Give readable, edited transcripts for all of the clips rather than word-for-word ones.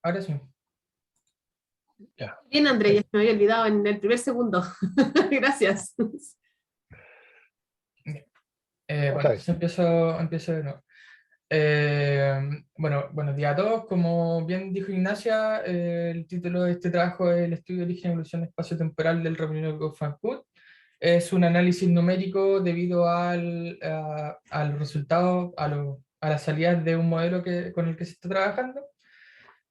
Ahora sí. Ya. Bien, André, ya me había olvidado en el primer segundo. Gracias. Bueno, entonces empiezo de nuevo. Bueno, buenos días a todos. Como bien dijo Ignacia, el título de este trabajo es El estudio de origen y evolución espacio-temporal del remolino de Goff-Van-Hood. Es un análisis numérico debido al resultado, a las salidas de un modelo con el que se está trabajando.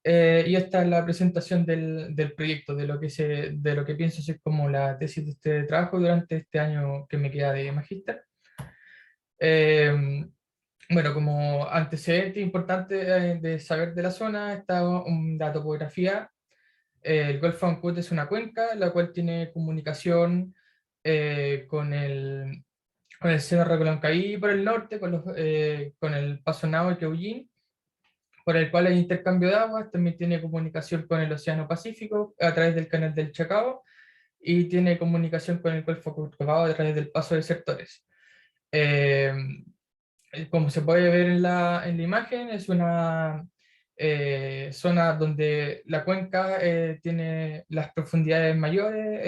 Y esta es la presentación del proyecto, de lo que pienso ser como la tesis de este trabajo durante este año que me queda de magíster. Bueno, como antecedente importante de saber de la zona está la topografía. El Golfo Ancud es una cuenca, la cual tiene comunicación con el Seno Recoloncaví por el norte, con el Paso Nao y Queullín, por el cual hay intercambio de aguas. También tiene comunicación con el Océano Pacífico a través del Canal del Chacao, y tiene comunicación con el Golfo Corcovado a través del Paso de Sectores. Eh, Como se puede ver en la imagen, es una zona donde la cuenca tiene las profundidades mayores.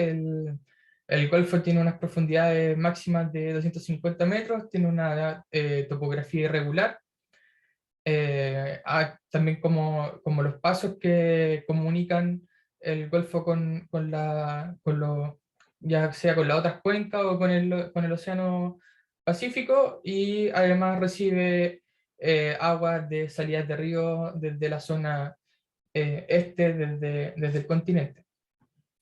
El Golfo tiene unas profundidades máximas de 250 metros, tiene una topografía irregular. También como los pasos que comunican el Golfo ya sea con las otras cuencas o con el Océano Pacífico, y además recibe aguas de salidas de río desde la zona este, desde el continente.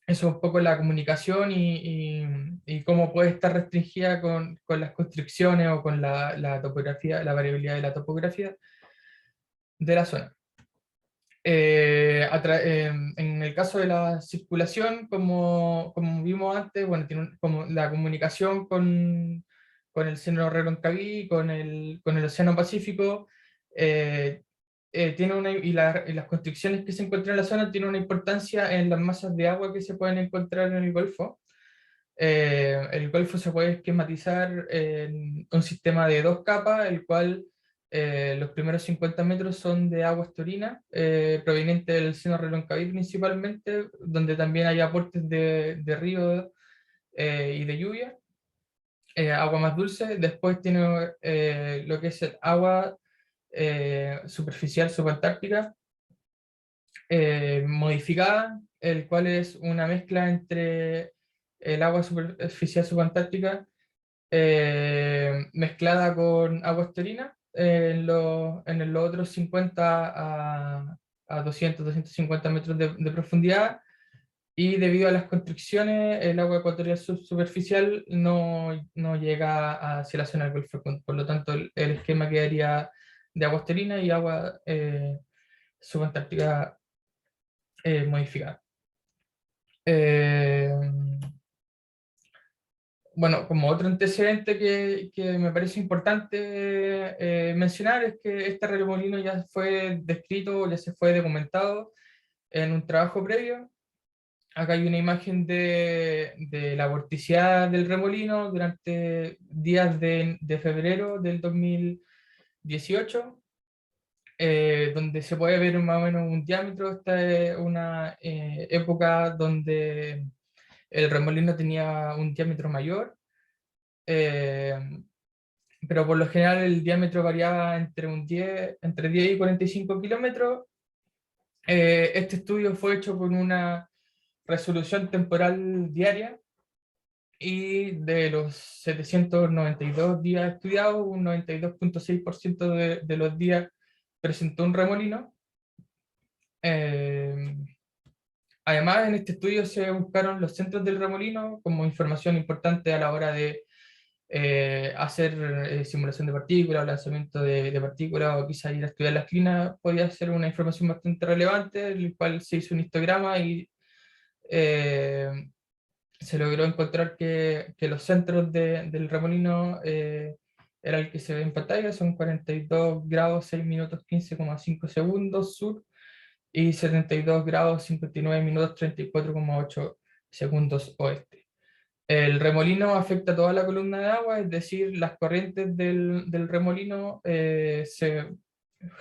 Eso es un poco la comunicación y cómo puede estar restringida con las constricciones o con la topografía, la variabilidad de la topografía de la zona. En el caso de la circulación, como vimos antes, bueno, tiene como la comunicación con el Seno Reconcaví, con el Océano Pacífico. Y las constricciones que se encuentran en la zona tienen una importancia en las masas de agua que se pueden encontrar en el Golfo. El Golfo se puede esquematizar en un sistema de dos capas, el cual los primeros 50 metros son de agua estorina, proveniente del Seno Reloncaví principalmente, donde también hay aportes de río y de lluvia, agua más dulce. Después tiene lo que es el agua superficial subantártica, modificada, el cual es una mezcla entre el agua superficial subantártica mezclada con agua esterina en los otros 50 a 250 metros de profundidad. Y debido a las constricciones, el agua ecuatorial superficial no llega hacia la zona del Golfo. Por lo tanto, el esquema quedaría de agua esterina y agua subantártica modificada. Bueno, como otro antecedente que me parece importante mencionar, es que este remolino ya fue descrito, ya se fue documentado en un trabajo previo. Acá hay una imagen de la vorticidad del remolino durante días de febrero del 2018, donde se puede ver más o menos un diámetro. Esta es una época donde el remolino tenía un diámetro mayor, eh, pero por lo general el diámetro variaba entre 10 y 45 kilómetros. Este estudio fue hecho con una resolución temporal diaria, y de los 792 días estudiados, un 92,6% de los días presentó un remolino. Eh, Además, en este estudio se buscaron los centros del remolino como información importante a la hora de hacer simulación de partículas, lanzamiento de partículas, o quizá ir a estudiar las clinas. Podía ser una información bastante relevante, el cual se hizo un histograma y eh, se logró encontrar que los centros del remolino era el que se ve en pantalla. Son 42 grados 6 minutos 15,5 segundos sur, y 72 grados 59 minutos 34,8 segundos oeste. El remolino afecta toda la columna de agua, es decir, las corrientes del remolino se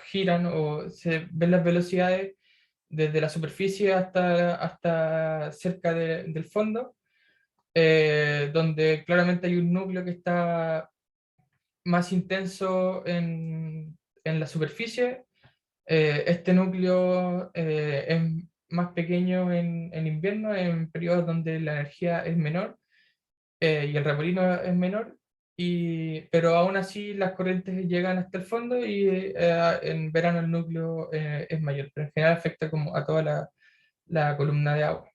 giran o se ven las velocidades desde la superficie hasta cerca del fondo, donde claramente hay un núcleo que está más intenso en la superficie. Este núcleo es más pequeño en invierno, en periodos donde la energía es menor, y el remolino es menor, pero aún así las corrientes llegan hasta el fondo y en verano el núcleo es mayor, pero en general afecta como a toda la columna de agua.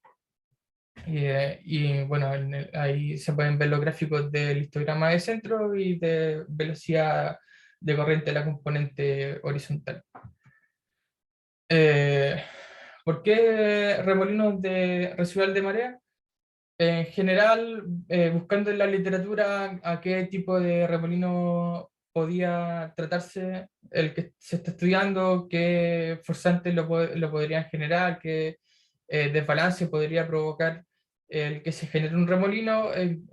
Y bueno, ahí se pueden ver los gráficos del histograma de centro y de velocidad de corriente de la componente horizontal. Eh, ¿Por qué remolinos residual de marea? En general, buscando en la literatura a qué tipo de remolino podía tratarse el que se está estudiando, qué forzantes lo podrían generar, qué desbalance podría provocar el que se genere un remolino,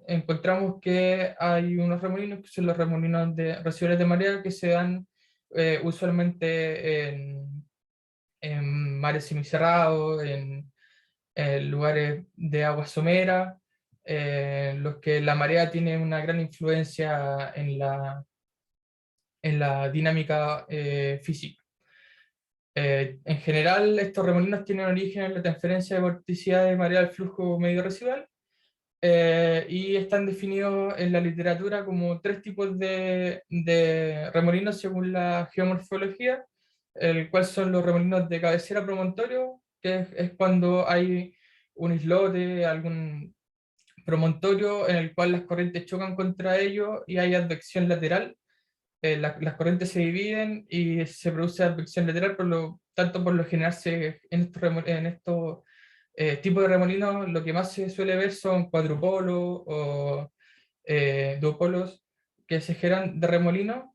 encontramos que hay unos remolinos que son los remolinos residuales de marea que se dan usualmente en mares semicerrados, en lugares de agua somera, los que la marea tiene una gran influencia en la dinámica física. En general, estos remolinos tienen origen en la transferencia de vorticidad de marea al flujo medio residual, y están definidos en la literatura como tres tipos de remolinos según la geomorfología, el cual son los remolinos de cabecera promontorio, que es cuando hay un islote, algún promontorio en el cual las corrientes chocan contra ellos y hay advección lateral. Las corrientes se dividen y se produce advección lateral, por lo tanto, por lo general en estos tipos de remolinos lo que más se suele ver son cuadrupolos o duopolos que se generan de remolino.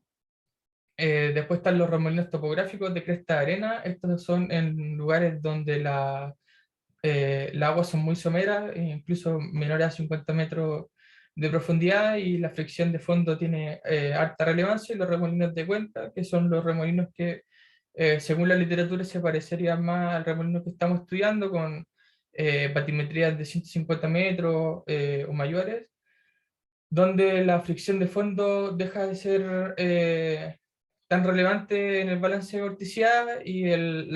Después están los remolinos topográficos de cresta de arena. Estos son en lugares donde las aguas son muy someras, incluso menores a 50 metros de profundidad, y la fricción de fondo tiene alta relevancia. Y los remolinos de cuenca, que son los remolinos que, según la literatura, se parecerían más al remolino que estamos estudiando, con batimetrías de 150 metros o mayores, donde la fricción de fondo deja de ser tan relevante en el balance de vorticidad, y el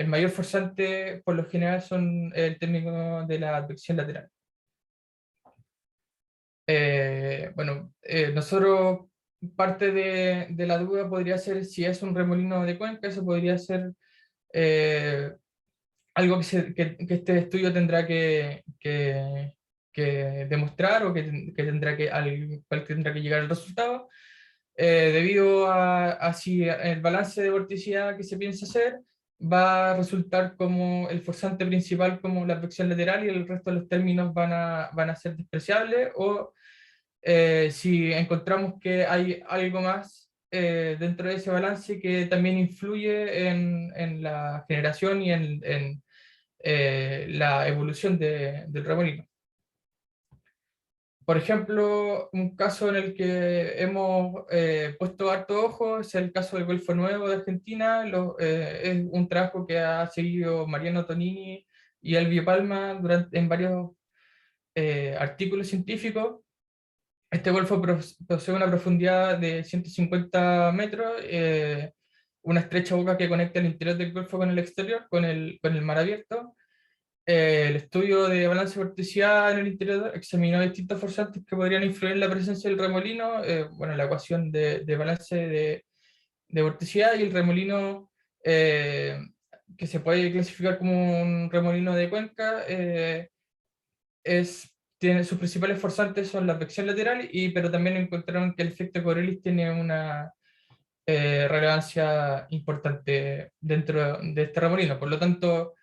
mayor forzante por lo general son el término de la advección lateral. Bueno, nosotros, parte de la duda podría ser si es un remolino de cuenca. Eso podría ser eh, algo que este estudio tendrá que demostrar, o al cual tendrá que llegar el resultado, debido a si el balance de vorticidad que se piensa hacer va a resultar como el forzante principal, como la advección lateral, y el resto de los términos van a ser despreciables, o si encontramos que hay algo más dentro de ese balance que también influye en la generación y en la evolución del remolino. Por ejemplo, un caso en el que hemos puesto harto ojo es el caso del Golfo Nuevo de Argentina. Es un trabajo que ha seguido Mariano Tonini y Elvio Palma en varios artículos científicos. Este golfo posee una profundidad de 150 metros, una estrecha boca que conecta el interior del golfo con el exterior, con el mar abierto. El estudio de balance de vorticidad en el interior examinó distintos forzantes que podrían influir en la presencia del remolino. Bueno, la ecuación de balance de vorticidad y el remolino, eh, que se puede clasificar como un remolino de cuenca, tiene sus principales forzantes son la advección lateral, pero también encontraron que el efecto Coriolis tiene una relevancia importante dentro de este remolino. Por lo tanto,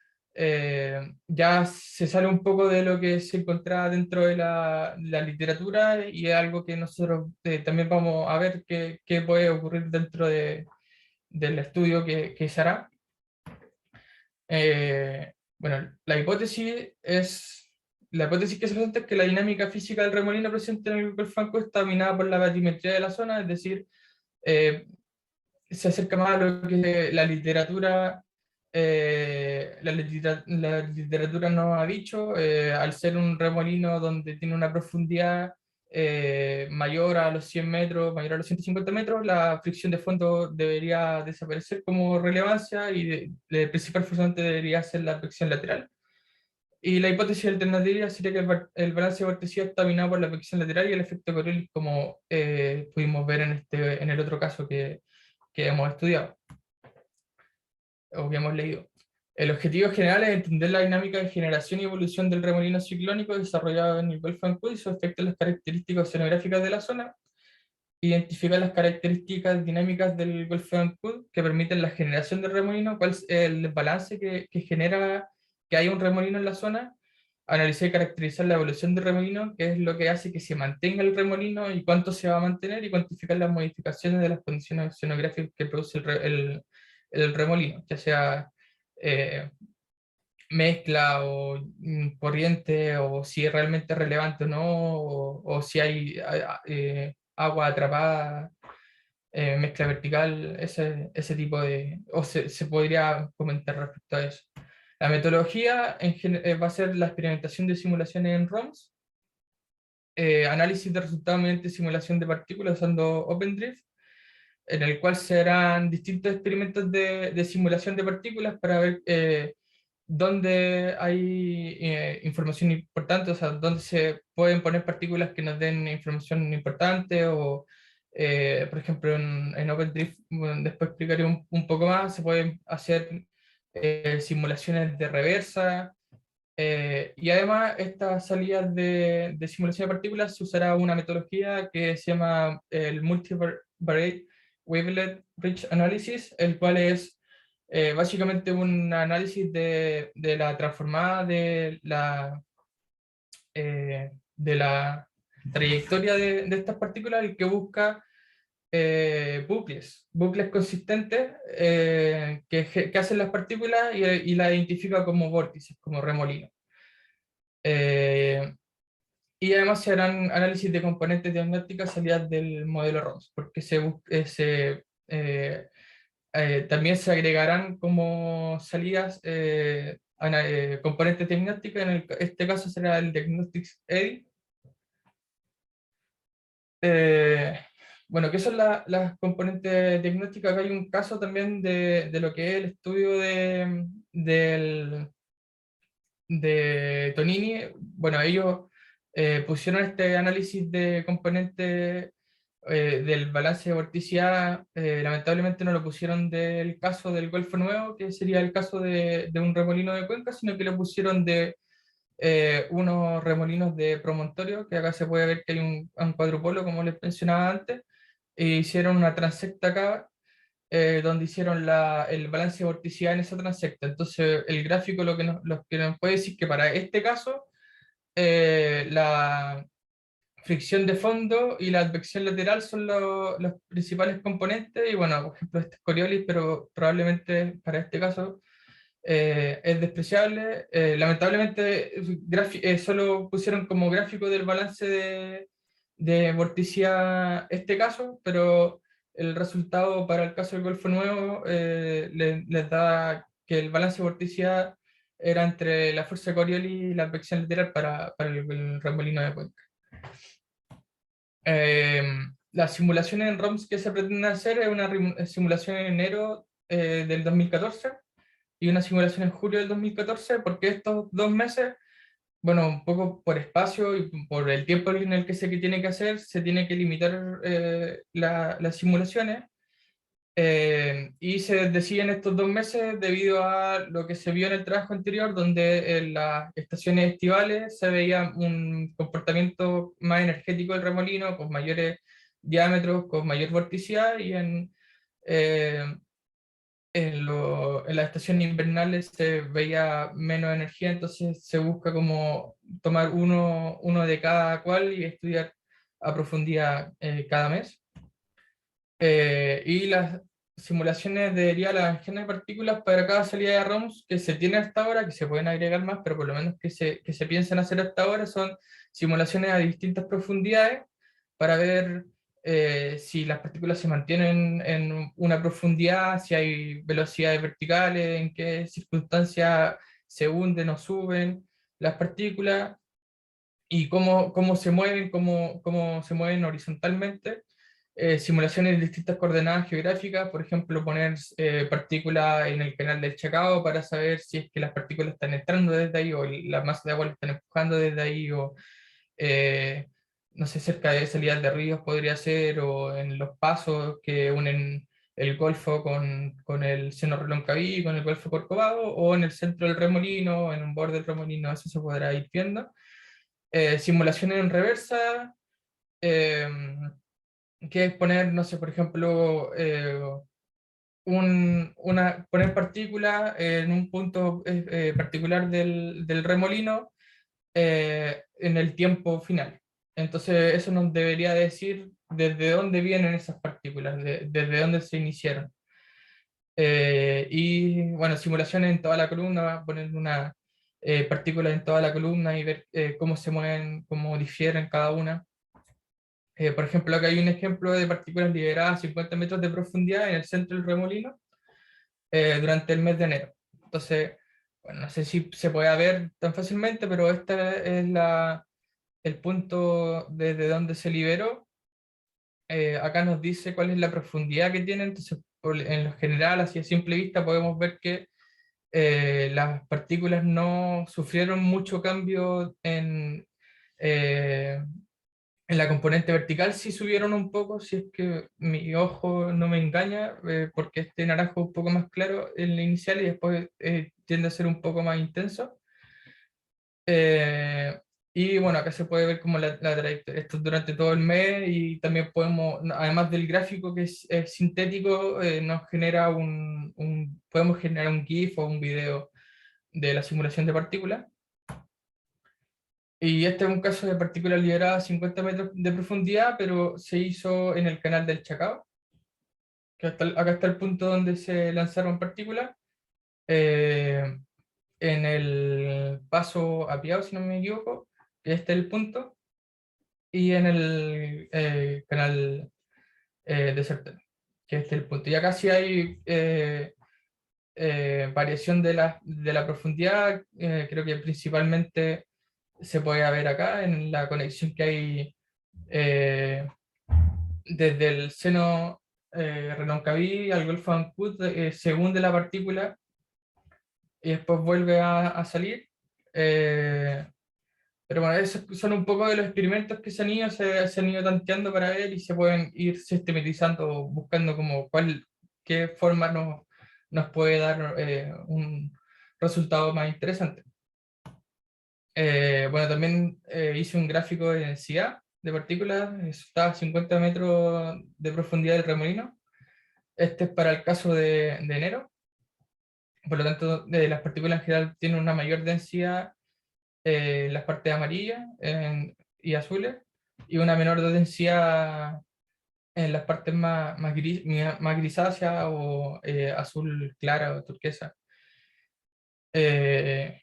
ya se sale un poco de lo que se encontraba dentro de la literatura, y es algo que nosotros también vamos a ver qué puede ocurrir dentro del estudio que se hará. Bueno, la hipótesis que se presenta es que la dinámica física del remolino presente en el Golfo Franco está dominada por la batimetría de la zona, es decir, eh, se acerca más a lo que la literatura, la literatura nos ha dicho, al ser un remolino donde tiene una profundidad mayor a los 100 metros, mayor a los 150 metros, la fricción de fondo debería desaparecer como relevancia y el principal forzante debería ser la fricción lateral. Y la hipótesis alternativa sería que el balance de vorticidad está dominado por la fricción lateral y el efecto Coriolis, como pudimos ver en el otro caso que hemos estudiado o que hemos leído. El objetivo general es entender la dinámica de generación y evolución del remolino ciclónico desarrollado en el Golfo de Ancud y su efecto en las características oceanográficas de la zona, identificar las características dinámicas del Golfo de Ancud que permiten la generación del remolino, cuál es el balance que genera que haya un remolino en la zona, analizar y caracterizar la evolución del remolino, qué es lo que hace que se mantenga el remolino y cuánto se va a mantener, y cuantificar las modificaciones de las condiciones oceanográficas que produce el remolino, ya sea eh, mezcla o corriente, o si es realmente relevante o no, o si hay agua atrapada, mezcla vertical, ese tipo de, o se podría comentar respecto a eso. La metodología va a ser la experimentación de simulaciones en ROMs, análisis de resultados mediante simulación de partículas usando OpenDrift, en el cual se harán distintos experimentos de simulación de partículas para ver dónde hay información importante, o sea, dónde se pueden poner partículas que nos den información importante, o por ejemplo en OpenDrift, bueno, después explicaré un poco más, se pueden hacer simulaciones de reversa, y además estas salidas de simulación de partículas se usará una metodología que se llama el Multivariate Wavelet Rich Analysis, el cual es básicamente un análisis de la transformada de la trayectoria de estas partículas, el que busca bucles consistentes que hacen las partículas y la identifica como vórtices, como remolinos. Y además se harán análisis de componentes diagnósticas salidas del modelo ROMS, porque también se agregarán como salidas componentes diagnósticas. Este caso será el Diagnostics EDI. Eh, bueno, ¿qué son las componentes diagnósticas? Acá hay un caso también de lo que es el estudio de Tonini. Bueno, ellos pusieron este análisis de componentes del balance de vorticidad, lamentablemente no lo pusieron del caso del Golfo Nuevo, que sería el caso de un remolino de Cuenca, sino que lo pusieron de unos remolinos de promontorio, que acá se puede ver que hay un cuadrupolo, como les mencionaba antes, e hicieron una transecta acá, donde hicieron el balance de vorticidad en esa transecta. Entonces, el gráfico lo que nos puede decir que para este caso, la fricción de fondo y la advección lateral son los principales componentes, y bueno, por ejemplo, este es Coriolis, pero probablemente para este caso es despreciable. Lamentablemente, solo pusieron como gráfico del balance de vorticidad este caso, pero el resultado para el caso del Golfo Nuevo les da que el balance de vorticidad era entre la fuerza de Coriolis y la advección lateral para el remolino de Cuenca. Eh, las simulaciones en ROMS que se pretenden hacer es una simulación en enero del 2014 y una simulación en julio del 2014, porque estos 2 meses, bueno, un poco por espacio y por el tiempo en el que se tiene que hacer, se tiene que limitar las simulaciones, y se deciden estos 2 meses debido a lo que se vio en el trabajo anterior, donde en las estaciones estivales se veía un comportamiento más energético del remolino, con mayores diámetros, con mayor vorticidad, y eh, en las estaciones invernales se veía menos energía. Entonces se busca como tomar uno de cada cual y estudiar a profundidad cada mes. Y las simulaciones de las partículas para cada salida de ROMS que se tiene hasta ahora, que se pueden agregar más, pero por lo menos que se piensan hacer hasta ahora, son simulaciones a distintas profundidades para ver si las partículas se mantienen en una profundidad, si hay velocidades verticales, en qué circunstancias se hunden o suben las partículas, y cómo se mueven, cómo se mueven horizontalmente. Simulaciones de distintas coordenadas geográficas, por ejemplo, poner partículas en el canal del Chacao para saber si es que las partículas están entrando desde ahí, o la masa de agua la están empujando desde ahí, o eh, no sé, cerca de salidas de ríos podría ser, o en los pasos que unen el Golfo con el Seno Reloncaví, con el Golfo Corcovado, o en el centro del remolino, en un borde del remolino, eso se podrá ir viendo. Simulaciones en reversa, eh, que es poner, no sé, por ejemplo, poner partículas en un punto particular del remolino en el tiempo final. Entonces, eso nos debería decir desde dónde vienen esas partículas, desde dónde se iniciaron. Y bueno, simulaciones en toda la columna, poner una partícula en toda la columna y ver cómo se mueven, cómo difieren cada una. Por ejemplo, acá hay un ejemplo de partículas liberadas a 50 metros de profundidad en el centro del remolino durante el mes de enero. Entonces, bueno, no sé si se puede ver tan fácilmente, pero este es el punto desde donde se liberó. Acá nos dice cuál es la profundidad que tiene, entonces en lo general, así a simple vista, podemos ver que las partículas no sufrieron mucho cambio eh, en la componente vertical. Sí subieron un poco, si es que mi ojo no me engaña, porque este naranjo es un poco más claro en la inicial y después tiende a ser un poco más intenso. Eh, y bueno, acá se puede ver como la trayectoria, esto durante todo el mes, y también podemos, además del gráfico que es sintético, nos genera podemos generar un GIF o un video de la simulación de partículas. Y este es un caso de partículas liberadas a 50 metros de profundidad, pero se hizo en el canal del Chacao, que acá está el punto donde se lanzaron partículas, eh, en el paso Apiao, si no me equivoco, que este es el punto, y en el canal de Sartén, que este es el punto. Y acá sí hay variación de la profundidad, creo que principalmente se puede ver acá en la conexión que hay eh, desde el seno Reloncaví al Golfo de Ancud, se hunde la partícula y después vuelve a salir. Eh, pero bueno, esos son un poco de los experimentos que se han ido tanteando para ver, y se pueden ir sistematizando, buscando como qué forma nos puede dar un resultado más interesante. Bueno, también hice un gráfico de densidad de partículas, está a 50 metros de profundidad del remolino. Este es para el caso de enero. Por lo tanto, las partículas en general tienen una mayor densidad en las partes amarillas y azules, y una menor densidad en las partes más grisáceas o azul clara o turquesa. Eh,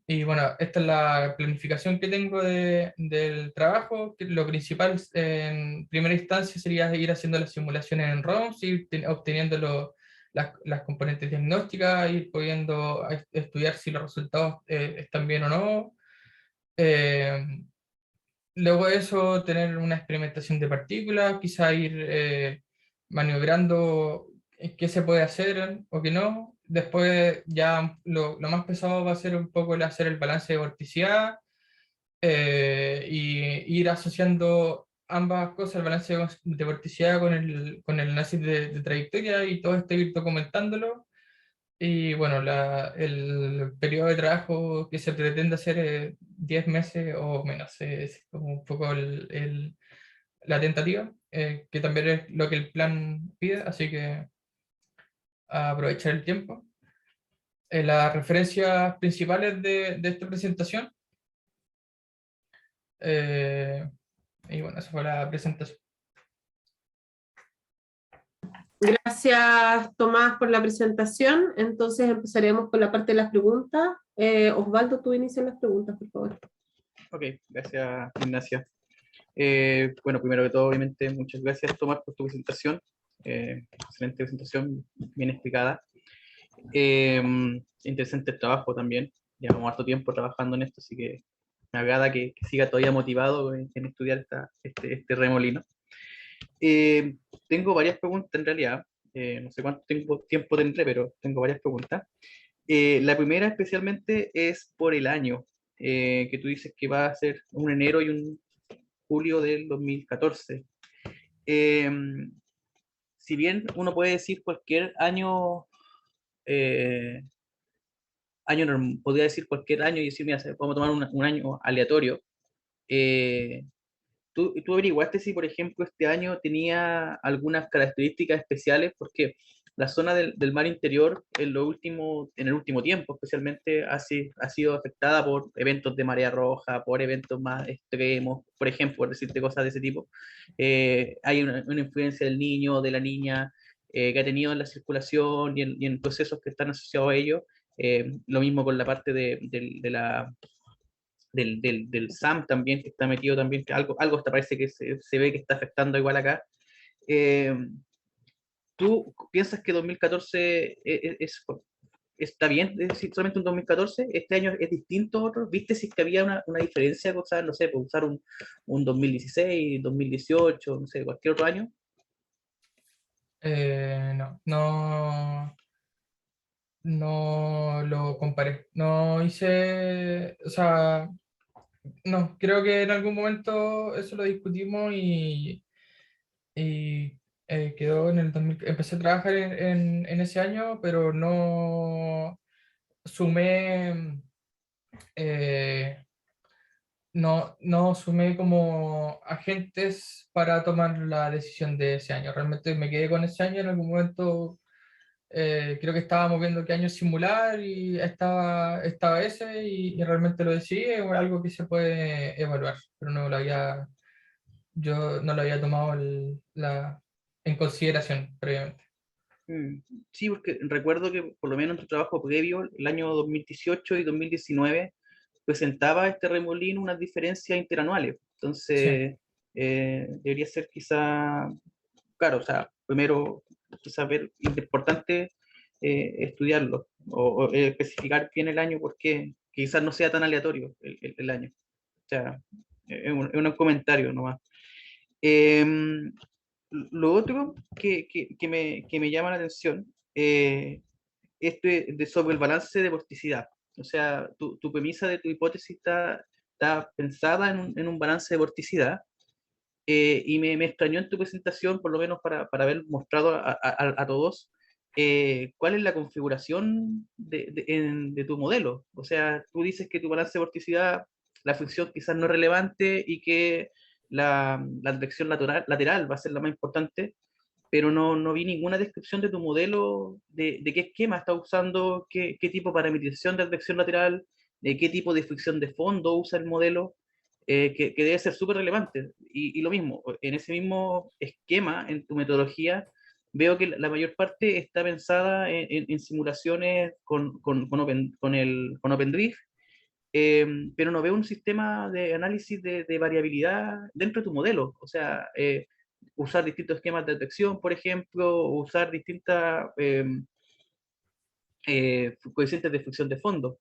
Y bueno, esta es la planificación que tengo del trabajo. Que lo principal en primera instancia sería ir haciendo las simulaciones en ROMs, ir obteniendo las componentes diagnósticas, ir pudiendo estudiar si los resultados están bien o no. Eh, Luego de eso, tener una experimentación de partículas, quizá ir maniobrando qué se puede hacer o qué no. Después ya lo más pesado va a ser un poco el hacer el balance de vorticidad y ir asociando ambas cosas, el balance de vorticidad con el análisis de trayectoria, y todo esto ir documentándolo. Y bueno, el periodo de trabajo que se pretende hacer es 10 meses o menos, es como un poco la tentativa, que también es lo que el plan pide, así que a aprovechar el tiempo. Las referencias principales de esta presentación, eh, y bueno, esa fue la presentación. Gracias, Tomás, por la presentación. Entonces empezaremos con la parte de las preguntas. Osvaldo, tú inicias las preguntas, por favor. Ok, gracias, Ignacia. Bueno, primero que todo, obviamente, muchas gracias, Tomás, por tu presentación. Excelente presentación, bien explicada. Eh, Interesante el trabajo también. Llevamos harto tiempo trabajando en esto, así que me agrada que siga todavía motivado en estudiar este remolino. Eh, Tengo varias preguntas en realidad. No sé cuánto tiempo tendré, pero tengo varias preguntas. La primera especialmente es por el año, que tú dices que va a ser un enero y un julio del 2014. Eh, si bien uno puede decir cualquier año, eh, podría decir cualquier año y decir, mira, vamos a tomar un año aleatorio. eh, ¿Tú averiguaste si, por ejemplo, este año tenía algunas características especiales? Porque la zona del mar interior en el último tiempo especialmente ha sido afectada por eventos de marea roja, por eventos más extremos, por ejemplo, por decirte cosas de ese tipo. Hay una influencia del niño, de la niña, que ha tenido en la circulación y en procesos que están asociados a ello. Lo mismo con la parte del SAM también, que está metido también, que algo hasta parece que se ve que está afectando igual acá. Eh, ¿Tú piensas que 2014 está bien, es decir, solamente un 2014? ¿Este año es distinto a otro? ¿Viste si es que había una diferencia, o sea, no sé, por usar un 2016, 2018, no sé, cualquier otro año? No, no lo comparé. No hice, o sea, no, creo que en algún momento eso lo discutimos y quedó en el 2000. Empecé a trabajar en ese año, pero no sumé, eh, no sumé como agentes para tomar la decisión de ese año. Realmente me quedé con ese año en algún momento. Creo que estábamos viendo qué año simular y estaba ese y realmente lo decidí. Es algo que se puede evaluar, pero yo no lo había tomado en consideración previamente. Mm, sí, porque recuerdo que por lo menos en tu trabajo previo, el año 2018 y 2019, presentaba este remolino unas diferencias interanuales. Sí. Entonces, debería ser quizá, claro, o sea, primero quizá ver, importante estudiarlo o especificar bien el año porque quizás no sea tan aleatorio el año. O sea, es un comentario nomás. Em, lo otro que me llama la atención sobre el balance de vorticidad. O sea, tu premisa de tu hipótesis está pensada en un balance de vorticidad y me extrañó en tu presentación, por lo menos para haber mostrado a todos, cuál es la configuración de tu modelo. O sea, tú dices que tu balance de vorticidad, la función quizás no es relevante y que la dirección lateral va a ser la más importante, pero no vi ninguna descripción de tu modelo, de qué esquema está usando, qué tipo de parametrización de advección lateral, de qué tipo de fricción de fondo usa el modelo, que debe ser súper relevante. Y lo mismo, en ese mismo esquema, en tu metodología, veo que la mayor parte está pensada en simulaciones con OpenDrift, pero no veo un sistema de análisis de variabilidad dentro de tu modelo. O sea, usar distintos esquemas de detección, por ejemplo, usar distintas coeficientes de fricción de fondo.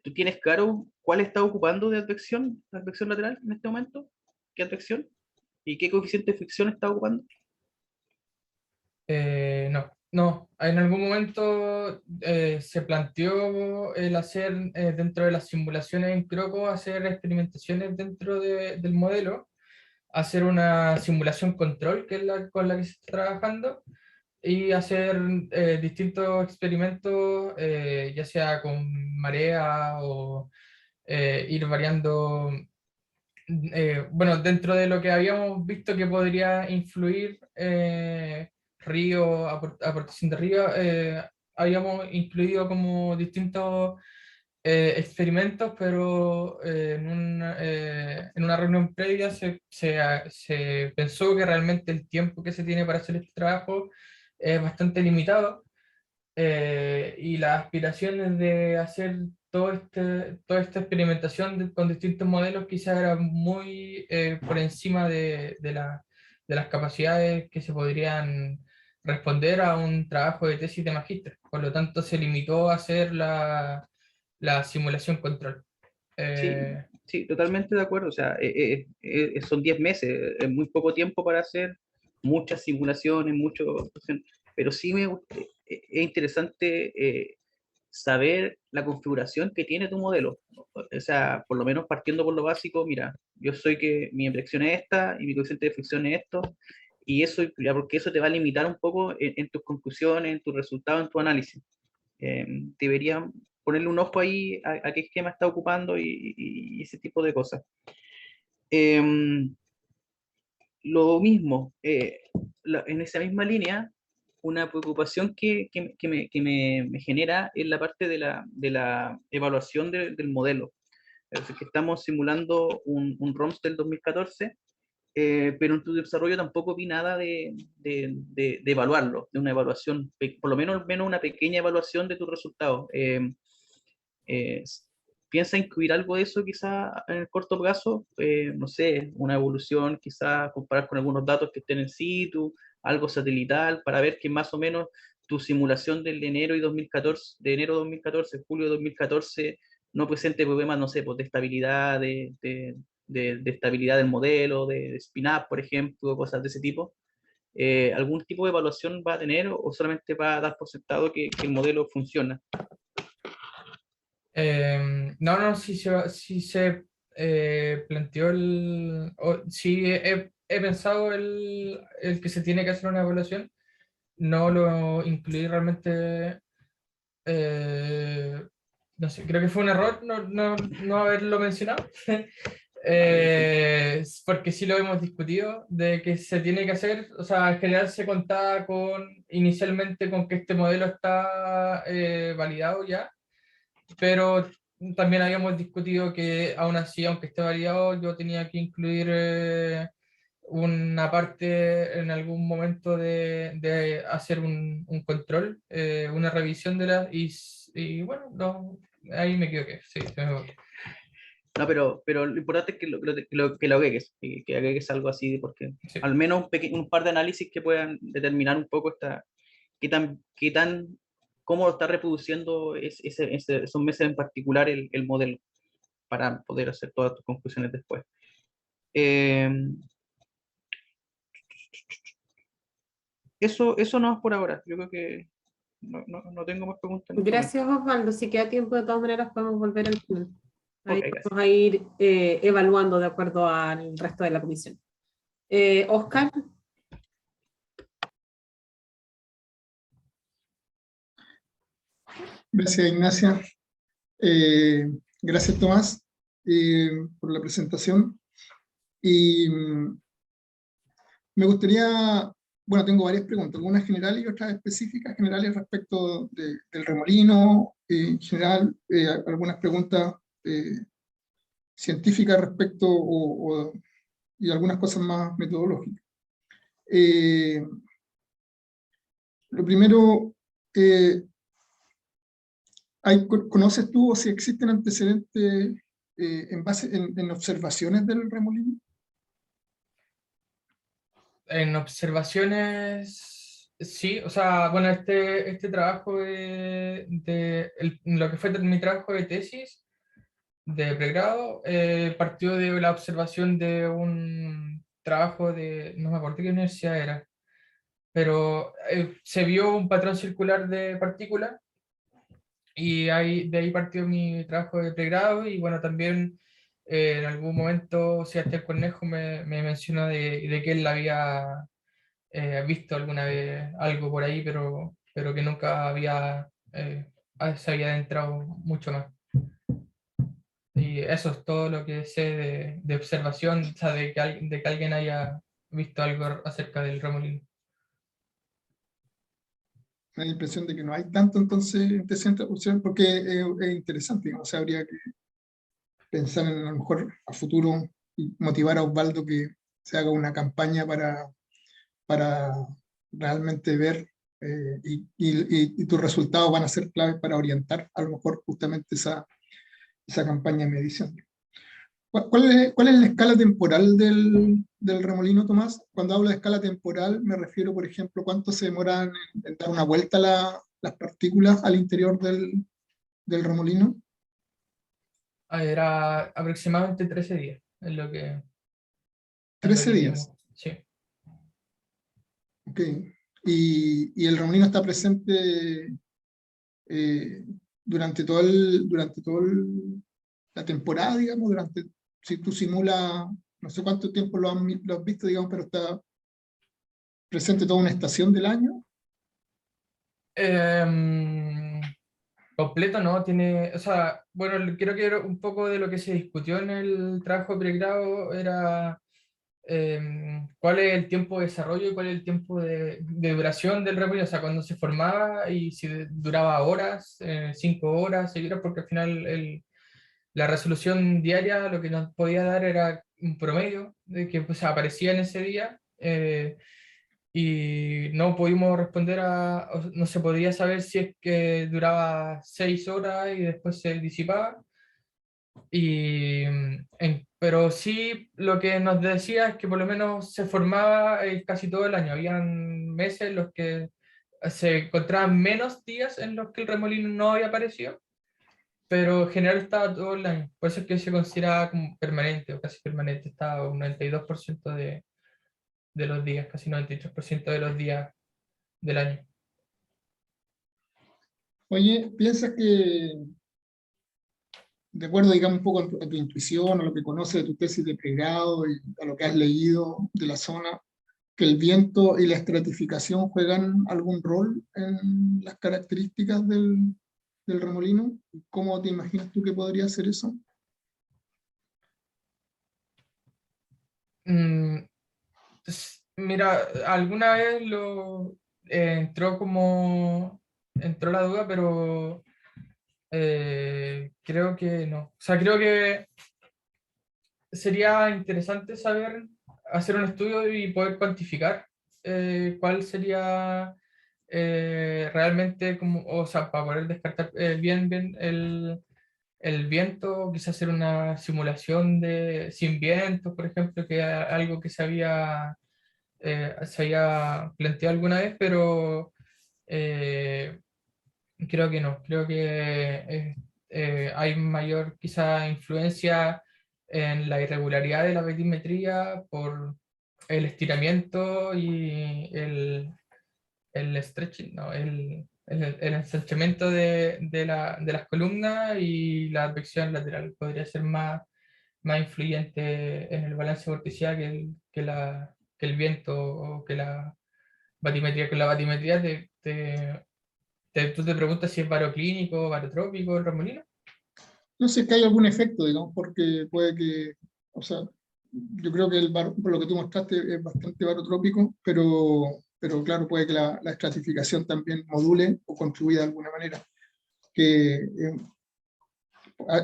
¿Tú tienes claro cuál está ocupando la advección lateral en este momento? ¿Qué advección? ¿Y qué coeficiente de fricción está ocupando? No. En algún momento se planteó el hacer dentro de las simulaciones en Croco, hacer experimentaciones dentro del modelo, hacer una simulación control, que es la con la que se está trabajando, y hacer distintos experimentos, ya sea con marea o ir variando. Bueno, dentro de lo que habíamos visto que podría influir río, aportación de río, habíamos incluido como distintos experimentos, pero en una reunión previa se pensó que realmente el tiempo que se tiene para hacer este trabajo es bastante limitado y las aspiraciones de hacer toda esta experimentación con distintos modelos quizás era muy por encima de las capacidades que se podrían responder a un trabajo de tesis de magíster. Por lo tanto, se limitó a hacer la simulación control. Sí, sí, totalmente de acuerdo. O sea, son 10 meses, es muy poco tiempo para hacer muchas simulaciones, pero sí es interesante saber la configuración que tiene tu modelo. O sea, por lo menos partiendo por lo básico, mira, yo soy que mi impresión es esta y mi coeficiente de fricción es esto, y eso, ya porque eso te va a limitar un poco en tus conclusiones, en tus resultados, en tu análisis. Deberían ponerle un ojo ahí a qué esquema está ocupando y ese tipo de cosas. Lo mismo, en esa misma línea, una preocupación me genera es la parte de la evaluación del modelo. Es decir, que estamos simulando un ROMS del 2014, pero en tu desarrollo tampoco vi nada de evaluarlo, de una evaluación, por lo menos una pequeña evaluación de tus resultados. Eh, ¿Piensa incluir algo de eso quizá en el corto plazo? No sé, una evolución, quizá comparar con algunos datos que estén en situ, algo satelital, para ver que más o menos tu simulación del de enero de 2014, julio de 2014, no presente problemas, no sé, pues, de estabilidad, de estabilidad del modelo, de spin-up, por ejemplo, cosas de ese tipo. ¿Algún tipo de evaluación va a tener o solamente va a dar por sentado que el modelo funciona? No, sí se planteó sí he pensado el que se tiene que hacer una evaluación. No lo incluí realmente. No sé, creo que fue un error no haberlo mencionado. Porque sí lo hemos discutido, de que se tiene que hacer, o sea, en general se contaba inicialmente con que este modelo está validado ya, pero también habíamos discutido que aún así, aunque esté validado, yo tenía que incluir una parte en algún momento de hacer un control, una revisión de y bueno, no, ahí me equivoqué, sí, se me equivoqué. No, pero lo importante es que lo agregues, que agregues algo así, porque Sí. al menos un par de análisis que puedan determinar un poco qué tan, cómo lo está reproduciendo esos meses en particular el modelo, para poder hacer todas tus conclusiones después. Eh, eso no es por ahora. Yo creo que no tengo más preguntas en este momento. Gracias, Osvaldo. Si queda tiempo, de todas maneras podemos volver al final. Ahí Ok, gracias. vamos a ir evaluando de acuerdo al resto de la comisión. Oscar. Gracias, Ignacia. Gracias, Tomás, por la presentación. Y me gustaría, bueno, tengo varias preguntas, algunas generales y otras específicas, generales respecto del remolino, en general, algunas preguntas científicas respecto y algunas cosas más metodológicas. Lo primero, ¿conoces tú o si existen antecedentes en observaciones del remolino? En observaciones, sí, o sea, bueno, este trabajo lo que fue mi trabajo de tesis de pregrado, partió de la observación de un trabajo no me acuerdo qué universidad era, pero se vio un patrón circular de partículas y de ahí partió mi trabajo de pregrado y bueno, también en algún momento Sebastián Cornejo me mencionó de que él había visto alguna vez algo por ahí, pero que nunca se había adentrado mucho más. Y eso es todo lo que sé de observación, o sea, de que alguien haya visto algo acerca del remolino. Me da la impresión de que no hay tanto entonces antecedentes de observación, porque es interesante, ¿no? O sea, habría que pensar en a lo mejor a futuro y motivar a Osvaldo que se haga una campaña para realmente ver y tus resultados van a ser claves para orientar a lo mejor justamente esa campaña de medición. ¿Cuál es la escala temporal del remolino, Tomás? Cuando hablo de escala temporal, me refiero, por ejemplo, cuánto se demoran en dar una vuelta las partículas al interior del remolino. Era aproximadamente 13 días, es lo que... es lo 13 que días. vimos. Sí. Ok. Y el remolino está presente durante la temporada, digamos, si tú simulas, no sé cuánto tiempo lo has visto, digamos, pero está presente toda una estación del año. Completo, ¿no? Tiene, o sea, bueno, creo que era un poco de lo que se discutió en el trabajo de pregrado era cuál es el tiempo de desarrollo y cuál es el tiempo de duración del remolino, o sea, cuando se formaba y si duraba horas, 5 horas seguidas, porque al final la resolución diaria lo que nos podía dar era un promedio de que pues, aparecía en ese día. Y no pudimos responder no se podía saber si es que duraba 6 horas y después se disipaba. Pero sí lo que nos decía es que por lo menos se formaba casi todo el año. Habían meses en los que se encontraban menos días en los que el remolino no había aparecido, pero en general estaba todo el año. Por eso es que se considera como permanente o casi permanente. Estaba un 92% de los días, casi 93% de los días del año. Oye, ¿piensas que, de acuerdo, digamos, un poco a tu intuición, a lo que conoces de tu tesis de pregrado y a lo que has leído de la zona, que el viento y la estratificación juegan algún rol en las características del remolino? ¿Cómo te imaginas tú que podría ser eso? Mm, Mira, alguna vez entró la duda, pero creo que no. O sea, creo que sería interesante hacer un estudio y poder cuantificar cuál sería realmente, como, o sea, para poder descartar bien el viento, quizás hacer una simulación de sin viento, por ejemplo, que era algo que se había planteado alguna vez, pero eh, creo que no. Creo que hay mayor quizá influencia en la irregularidad de la batimetría por el estiramiento y el stretching, ¿no? El ensanchamiento de las columnas y la advección lateral podría ser más influyente en el balance vorticida que el viento o que la batimetría. Con la batimetría tú te preguntas si es baroclínico, barotrópico el remolino. No sé que hay algún efecto, digamos, porque puede que, o sea, yo creo que por lo que tú mostraste es bastante barotrópico, pero claro, puede que la estratificación también module o contribuya de alguna manera. Que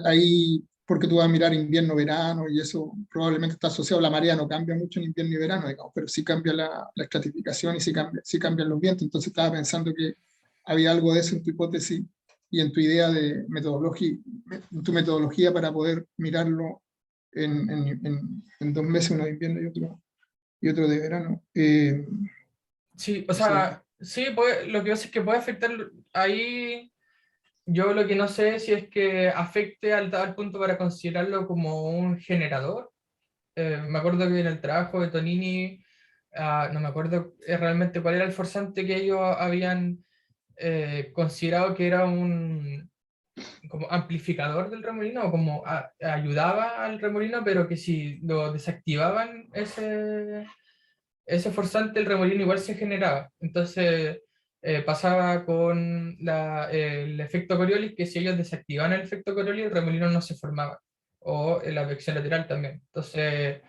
ahí, porque tú vas a mirar invierno, verano, y eso probablemente está asociado, la marea no cambia mucho en invierno y verano, digamos, pero sí cambia la estratificación y sí cambian los vientos. Entonces estaba pensando que había algo de eso en tu hipótesis y en tu idea de metodología, en tu metodología para poder mirarlo en 2 meses, uno de invierno y otro de verano. Sí, o O sea, sea, sí, lo que pasa es que puede afectar ahí. Yo lo que no sé es si es que afecte al tal punto para considerarlo como un generador. Me acuerdo que en el trabajo de Tonini, no me acuerdo realmente cuál era el forzante que ellos habían considerado que era un como amplificador del remolino, o como ayudaba al remolino, pero que si lo desactivaban ese forzante, el remolino igual se generaba. Entonces pasaba con el efecto Coriolis, que si ellos desactivaban el efecto Coriolis, el remolino no se formaba, o la advección lateral también. Entonces,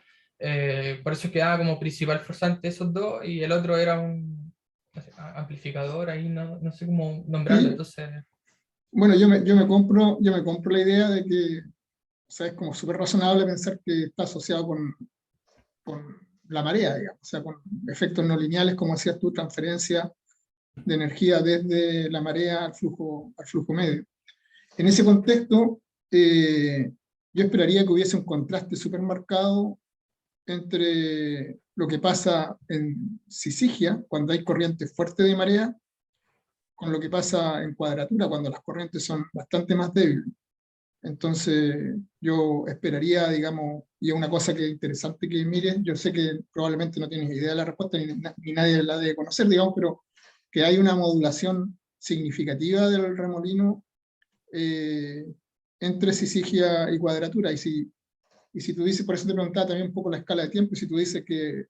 por eso quedaba como principal forzante esos dos, y el otro era un no sé, amplificador, ahí no sé cómo nombrarlo. y Entonces, bueno, yo me compro la idea de que, o sea, es como súper razonable pensar que está asociado con la marea, digamos, o sea, con efectos no lineales, como hacías tú, transferencia de energía desde la marea al flujo medio. En ese contexto, yo esperaría que hubiese un contraste súper marcado entre lo que pasa en Sisigia, cuando hay corrientes fuertes de marea, con lo que pasa en Cuadratura, cuando las corrientes son bastante más débiles. Entonces, yo esperaría, digamos, y es una cosa que es interesante que mires, yo sé que probablemente no tienes idea de la respuesta, ni nadie la debe conocer, digamos, pero que hay una modulación significativa del remolino entre Sisigia y Cuadratura. Y si tú dices, por eso te preguntaba también un poco la escala de tiempo, y si tú dices que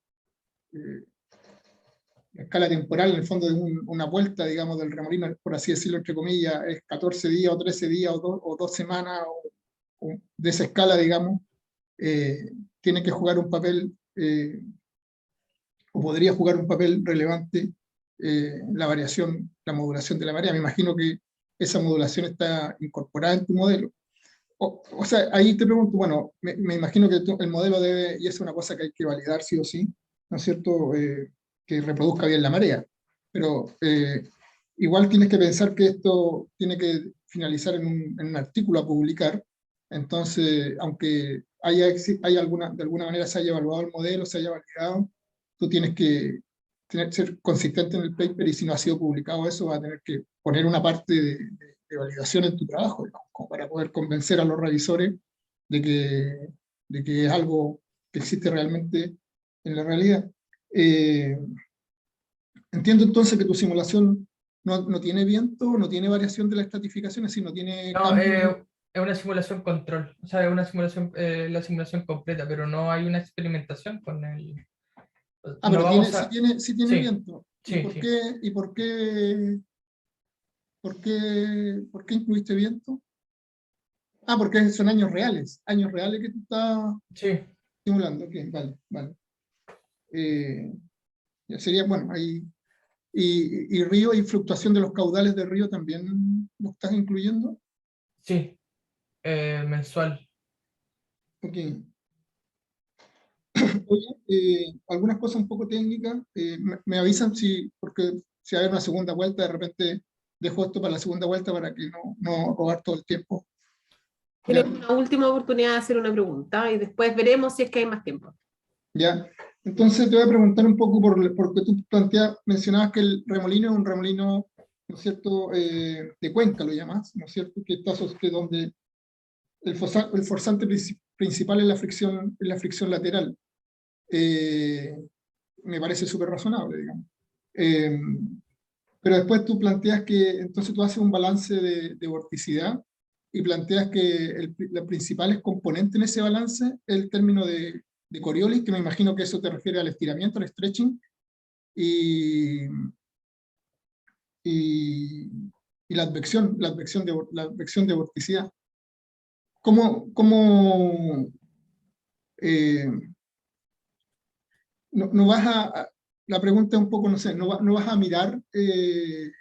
la escala temporal, en el fondo, de una vuelta, digamos, del remolino, por así decirlo, entre comillas, es 14 días o 13 días o 2 semanas, o de esa escala, digamos, tiene que jugar un papel, o podría jugar un papel relevante la variación, la modulación de la marea. Me imagino que esa modulación está incorporada en tu modelo. O sea, ahí te pregunto, bueno, me imagino que el modelo debe, y es una cosa que hay que validar sí o sí, ¿no es cierto?, que reproduzca bien la marea. Pero igual tienes que pensar que esto tiene que finalizar en un artículo a publicar. Entonces, aunque hay alguna, de alguna manera se haya evaluado el modelo, se haya validado, tú tienes que ser consistente en el paper, y si no ha sido publicado eso, vas a tener que poner una parte de validación en tu trabajo, digamos, como para poder convencer a los revisores de que es algo que existe realmente en la realidad. Entiendo entonces que tu simulación no tiene viento, no tiene variación de las estratificaciones, sino tiene No, cambio. es una simulación control, o sea, es una simulación, la simulación completa, pero no hay una experimentación con el... Ah, No pero tiene, vamos a... sí tiene Sí, viento. ¿Y sí, por sí, qué, por qué incluiste viento? Ah, porque son años reales que tú estás sí. simulando. Ok, vale, vale. Ya sería, bueno, ahí. Y río y fluctuación de los caudales del río también lo estás incluyendo. Sí, mensual. Ok. Oye, algunas cosas un poco técnicas, me avisan si, porque si hay una segunda vuelta, de repente dejo esto para la segunda vuelta para que no robar todo el tiempo. Ya, Tienes una última oportunidad de hacer una pregunta y después veremos si es que hay más tiempo. ya. Entonces te voy a preguntar un poco porque tú mencionabas que el remolino es un remolino, ¿no es cierto?, de cuenca lo llamas, ¿no es cierto?, que donde el forzante principal es la fricción lateral. Me parece súper razonable, digamos. Eh, pero después tú planteas que, entonces tú haces un balance de vorticidad y planteas que la principal componente en ese balance es el término de Coriolis, que me imagino que eso te refiere al estiramiento, al stretching, y, y, y la advección de vorticidad. ¿Cómo eh, no vas la pregunta es un poco, no sé, no vas a mirar el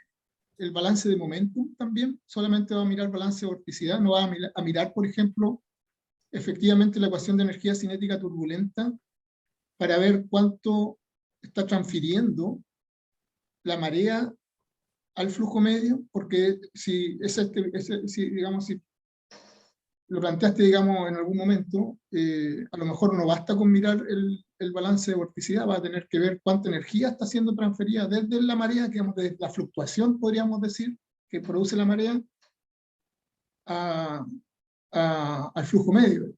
balance de momentum también? ¿Solamente vas a mirar balance de vorticidad? ¿No vas a mirar, por ejemplo, efectivamente la ecuación de energía cinética turbulenta para ver cuánto está transfiriendo la marea al flujo medio? Porque si, si, digamos, si lo planteaste, digamos, en algún momento, a lo mejor no basta con mirar el balance de vorticidad, va a tener que ver cuánta energía está siendo transferida desde la marea, digamos, desde la fluctuación, podríamos decir, que produce la marea a, al flujo medio.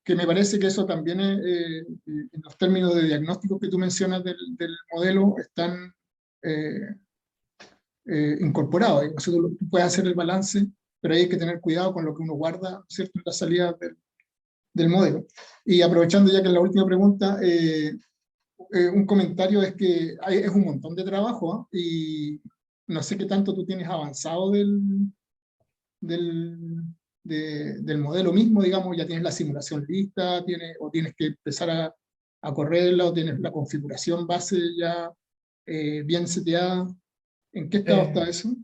Que me parece que eso también, en los términos de diagnóstico que tú mencionas del modelo, están incorporados. O sea, tú puedes hacer el balance, pero hay que tener cuidado con lo que uno guarda, ¿cierto?, en la salida del modelo. Y aprovechando ya que es la última pregunta, un comentario es que es un montón de trabajo, ¿ah? Y no sé qué tanto tú tienes avanzado del, del modelo mismo, digamos, ya tienes la simulación lista, o tienes que empezar a correrla, o tienes la configuración base ya bien seteada. ¿En qué estado está Eh, eso?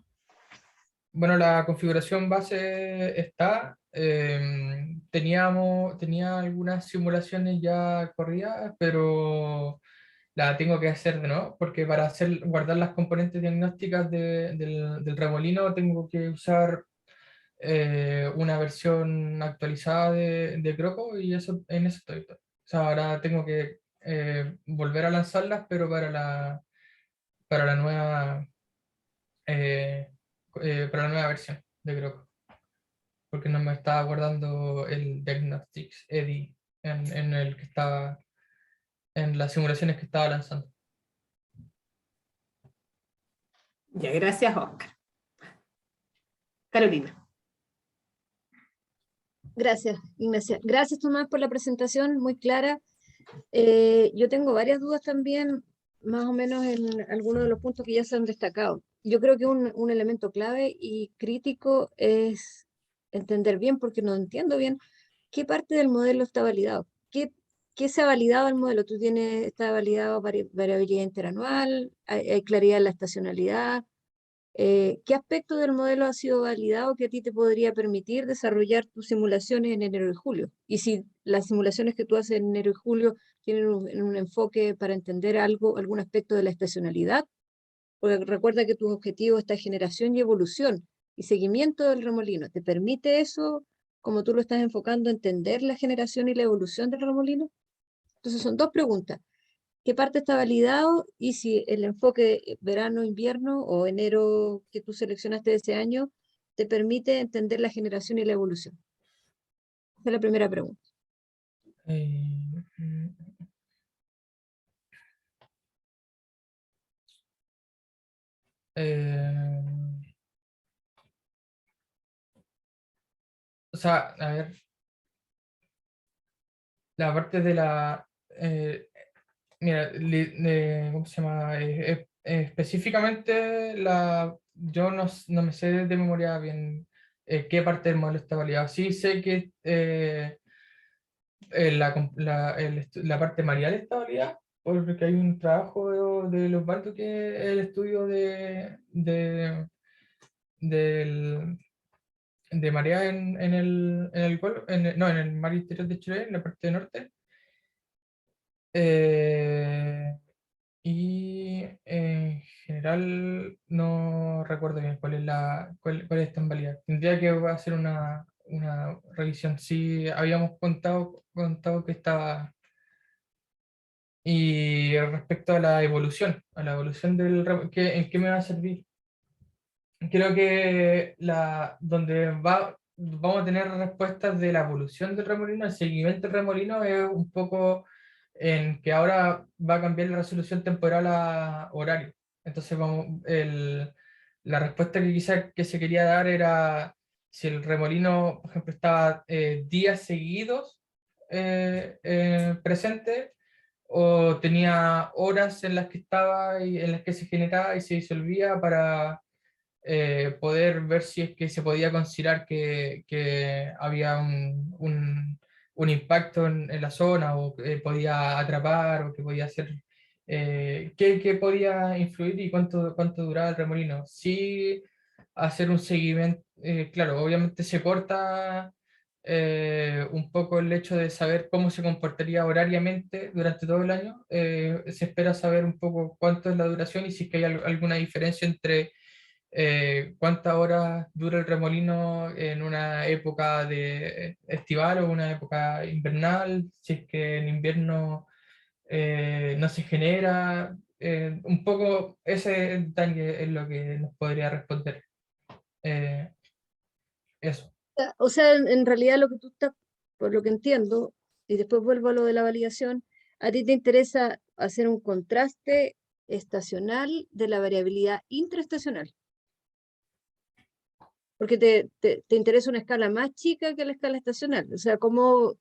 bueno, la configuración base está. Tenía algunas simulaciones ya corridas, pero la tengo que hacer de nuevo, porque para guardar las componentes diagnósticas del remolino tengo que usar una versión actualizada de Croco y eso, en eso estoy. O sea, ahora tengo que volver a lanzarlas, pero para la nueva, eh, para la nueva versión de Croco, porque no me estaba guardando el Diagnostics EDI en el que estaba, en las simulaciones que estaba lanzando. Ya, gracias, Oscar. Carolina. Gracias, Ignacia. Gracias, Tomás, por la presentación, muy clara. Yo tengo varias dudas también, más o menos en algunos de los puntos que ya se han destacado. Yo creo que un elemento clave y crítico es entender bien, porque no entiendo bien, qué parte del modelo está validado. ¿Qué se ha validado el modelo? ¿Tú tienes, está validado variabilidad interanual? ¿Hay claridad en la estacionalidad? ¿Qué aspecto del modelo ha sido validado que a ti te podría permitir desarrollar tus simulaciones en enero y julio? Y si las simulaciones que tú haces en enero y julio tienen un enfoque para entender algo, algún aspecto de la estacionalidad, porque recuerda que tus objetivos está generación y evolución y seguimiento del remolino. ¿Te permite eso, como tú lo estás enfocando, entender la generación y la evolución del remolino? Entonces son dos preguntas. ¿Qué parte está validado? Y si el enfoque verano-invierno o enero que tú seleccionaste de ese año te permite entender la generación y la evolución. Esa es la primera pregunta. Eh, mm, eh, o sea, a ver, la parte de la... mira, ¿cómo se llama? Específicamente, yo no me sé de memoria bien qué parte del modelo está validada. Sí sé que la parte marial está validada, porque hay un trabajo de Osvaldo que es el estudio del- de marea no, en el mar interior de Chile, en la parte norte. Eh, y en general no recuerdo bien cuál está en validad. Tendría que hacer una revisión. Sí, habíamos contado que estaba. Y respecto a la evolución ¿en qué me va a servir? Creo que vamos a tener respuestas de la evolución del remolino, el seguimiento del remolino es un poco en que ahora va a cambiar la resolución temporal a horario. Entonces la respuesta que quizá que se quería dar era si el remolino, por ejemplo, estaba días seguidos presente o tenía horas en las que estaba y en las que se generaba y se disolvía para poder ver si es que se podía considerar que había un impacto en la zona o que podía atrapar o que podía hacer, qué podía influir y cuánto duraba el remolino. Sí, hacer un seguimiento, claro, obviamente se corta un poco el hecho de saber cómo se comportaría horariamente durante todo el año. Se espera saber un poco cuánto es la duración y si es que hay alguna diferencia entre cuántas horas dura el remolino en una época de estival o una época invernal, si es que en invierno no se genera. Un poco ese detalle es lo que nos podría responder. Eh, eso. O sea, en realidad lo que tú estás, por lo que entiendo, y después vuelvo a lo de la validación, a ti te interesa hacer un contraste estacional de la variabilidad intraestacional, porque te interesa una escala más chica que la escala estacional, o sea, cómo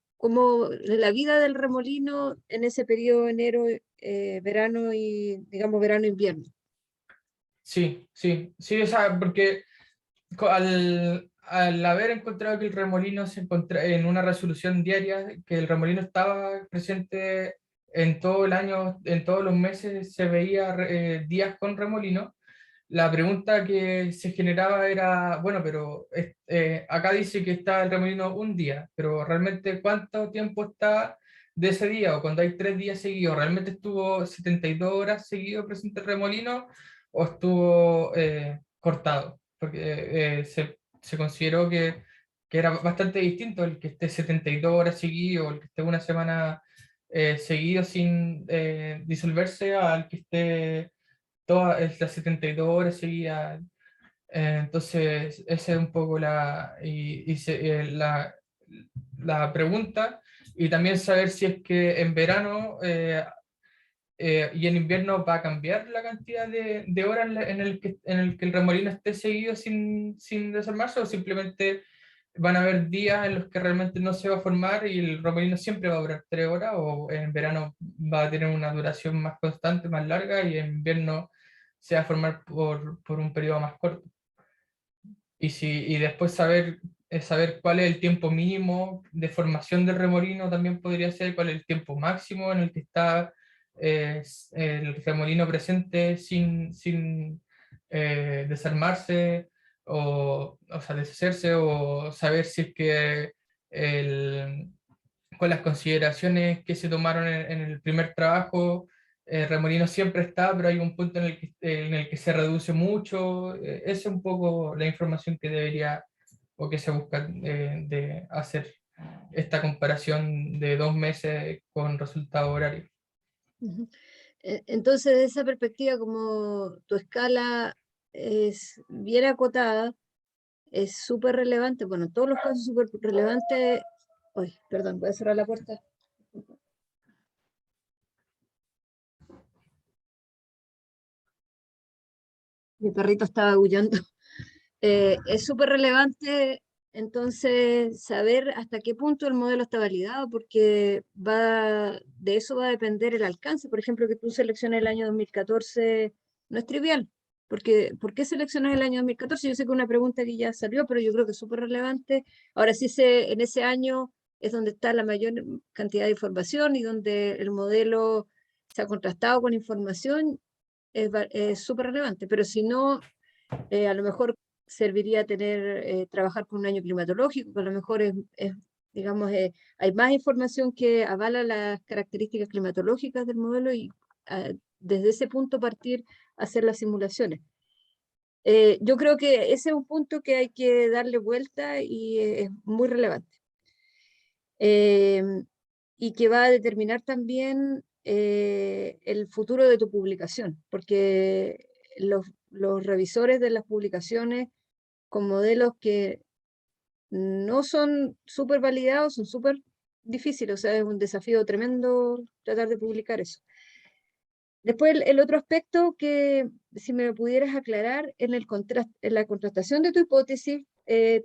la vida del remolino en ese periodo enero, verano y, digamos, verano-invierno. Sí, sí, sí, o sea, porque al haber encontrado que el remolino se encontraba en una resolución diaria, que el remolino estaba presente en todo el año, en todos los meses se veía días con remolino, la pregunta que se generaba era, bueno, pero acá dice que está el remolino un día, pero realmente ¿cuánto tiempo está de ese día? O cuando hay 3 días seguidos, ¿realmente estuvo 72 horas seguido presente el remolino o estuvo cortado? Porque se consideró que era bastante distinto el que esté 72 horas seguido o el que esté una semana seguido sin disolverse al que esté todas las 72 horas seguidas. Entonces, esa es un poco la pregunta. Y también saber si es que en verano y en invierno va a cambiar la cantidad de horas en el que el remolino esté seguido sin desarmarse, o simplemente van a haber días en los que realmente no se va a formar y el remolino siempre va a durar 3 horas, o en verano va a tener una duración más constante, más larga, y en invierno se va a formar por un periodo más corto. Y después saber cuál es el tiempo mínimo de formación del remolino también podría ser, cuál es el tiempo máximo en el que está el remolino presente sin desarmarse o sea, deshacerse, o saber si es que el, con las consideraciones que se tomaron en el primer trabajo, remolino siempre está, pero hay un punto en el que se reduce mucho. Esa es un poco la información que debería o que se busca de hacer esta comparación de 2 meses con resultado horario. Ujú. Entonces, de esa perspectiva, como tu escala es bien acotada, es súper relevante, bueno, en todos los casos súper relevante. Uy, perdón, voy a cerrar la puerta. Mi perrito estaba aullando. Es súper relevante entonces saber hasta qué punto el modelo está validado, porque de eso va a depender el alcance. Por ejemplo, que tú selecciones el año 2014 no es trivial, porque ¿por qué seleccionas el año 2014? Yo sé que es una pregunta que ya salió, pero yo creo que es súper relevante. Ahora sí, en ese año es donde está la mayor cantidad de información y donde el modelo se ha contrastado con información, es súper relevante, pero si no, a lo mejor serviría trabajar con un año climatológico, que a lo mejor digamos, hay más información que avala las características climatológicas del modelo y desde ese punto partir a hacer las simulaciones. Yo creo que ese es un punto que hay que darle vuelta y es muy relevante. Y que va a determinar también el futuro de tu publicación, porque los revisores de las publicaciones con modelos que no son súper validados son súper difíciles, o sea, es un desafío tremendo tratar de publicar eso. Después, el otro aspecto que, si me lo pudieras aclarar, en la contrastación de tu hipótesis,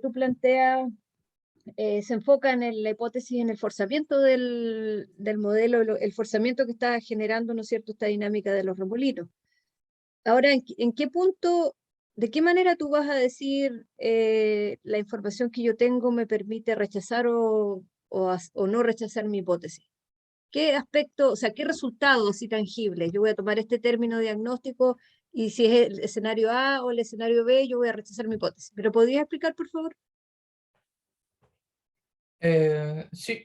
tú planteas, se enfoca en la hipótesis, en el forzamiento del modelo, el forzamiento que está generando, ¿no es cierto?, esta dinámica de los remolinos. Ahora, ¿en qué punto, de qué manera tú vas a decir la información que yo tengo me permite rechazar o no rechazar mi hipótesis? ¿Qué aspecto, o sea, qué resultado así tangible? Yo voy a tomar este término diagnóstico y si es el escenario A o el escenario B, yo voy a rechazar mi hipótesis. ¿Me lo podrías explicar, por favor? Sí.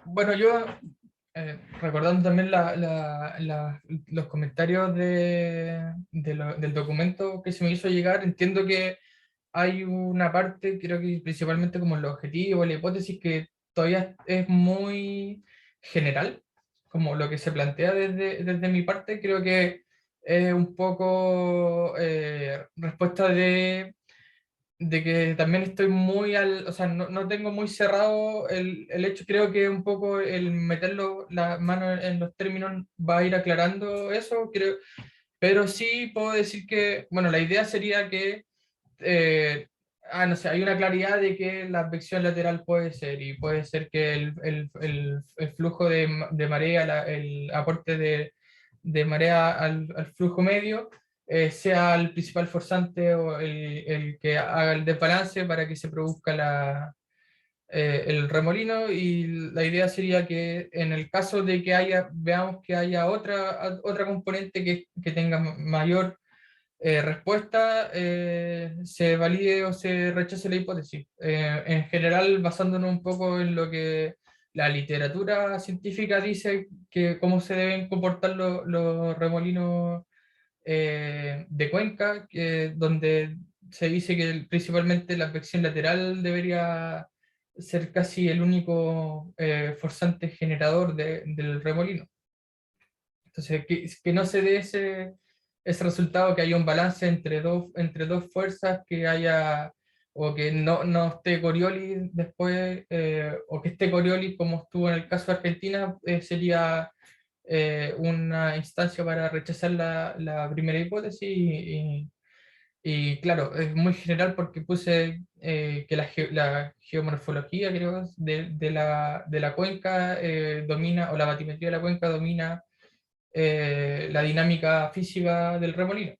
Bueno, yo recordando también los comentarios del documento que se me hizo llegar, entiendo que hay una parte, creo que principalmente como el objetivo, la hipótesis, que todavía es muy general, como lo que se plantea desde mi parte. Creo que es un poco respuesta de que también estoy o sea, no tengo muy cerrado el hecho. Creo que un poco el meterlo la mano en los términos va a ir aclarando eso, creo, pero sí puedo decir que, bueno, la idea sería que, no sé, hay una claridad de que la advección lateral puede ser, y puede ser que el flujo de marea, el aporte de marea al flujo medio, sea el principal forzante o el que haga el desbalance para que se produzca el remolino. Y la idea sería que en el caso de que veamos que haya otra componente que tenga mayor respuesta, se valide o se rechace la hipótesis. En general, basándonos un poco en lo que la literatura científica dice, que cómo se deben comportar los remolinos de Cuenca, donde se dice que principalmente la advección lateral debería ser casi el único forzante generador del remolino. Entonces, que no se dé ese resultado, que haya un balance entre dos fuerzas, que haya, o que no esté Coriolis después, o que esté Coriolis como estuvo en el caso de Argentina, sería una instancia para rechazar la primera hipótesis. Y claro, es muy general porque puse que la geomorfología, creo, de la cuenca domina, o la batimetría de la cuenca domina la dinámica física del remolino.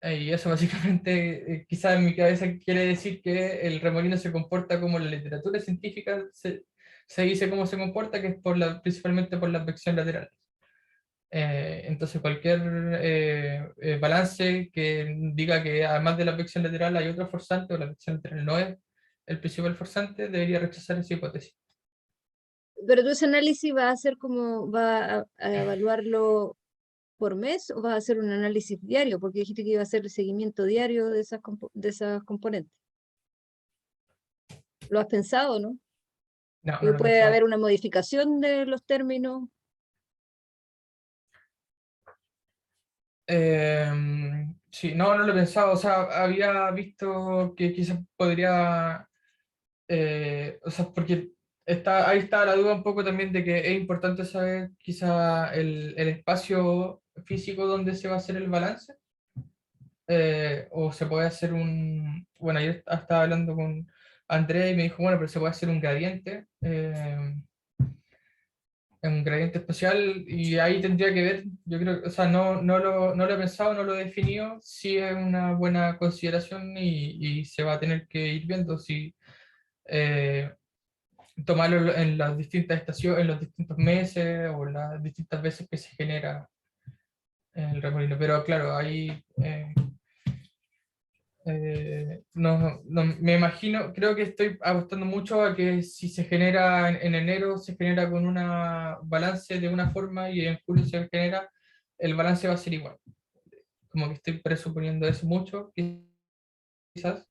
Y eso básicamente, quizás en mi cabeza quiere decir que el remolino se comporta como la literatura científica se dice cómo se comporta, que es principalmente por la advección lateral. Entonces cualquier balance que diga que además de la advección lateral hay otro forzante, o la advección lateral no es el principal forzante, debería rechazar esa hipótesis. Pero tú ese análisis va a hacer como, va a evaluarlo por mes o vas a hacer un análisis diario, porque dijiste que iba a hacer el seguimiento diario de de esas componentes. ¿Lo has pensado, no? No, no Porque lo he puede pensado. haber una modificación de los términos. Sí, no lo he pensado. O sea, había visto que quizás podría, o sea, porque ahí está la duda un poco también de que es importante saber quizá el espacio físico donde se va a hacer el balance, o se puede hacer bueno, yo estaba hablando con André y me dijo, bueno, pero se puede hacer un gradiente espacial, y ahí tendría que ver, yo creo, o sea, no lo he pensado, no lo he definido, sí es una buena consideración, y se va a tener que ir viendo si eh, tomarlo en las distintas estaciones, en los distintos meses, o las distintas veces que se genera el remolino. Pero claro, ahí me imagino, creo que estoy apostando mucho a que si se genera en enero, se genera con un balance de una forma, y en julio se genera, el balance va a ser igual. Como que estoy presuponiendo eso mucho, quizás.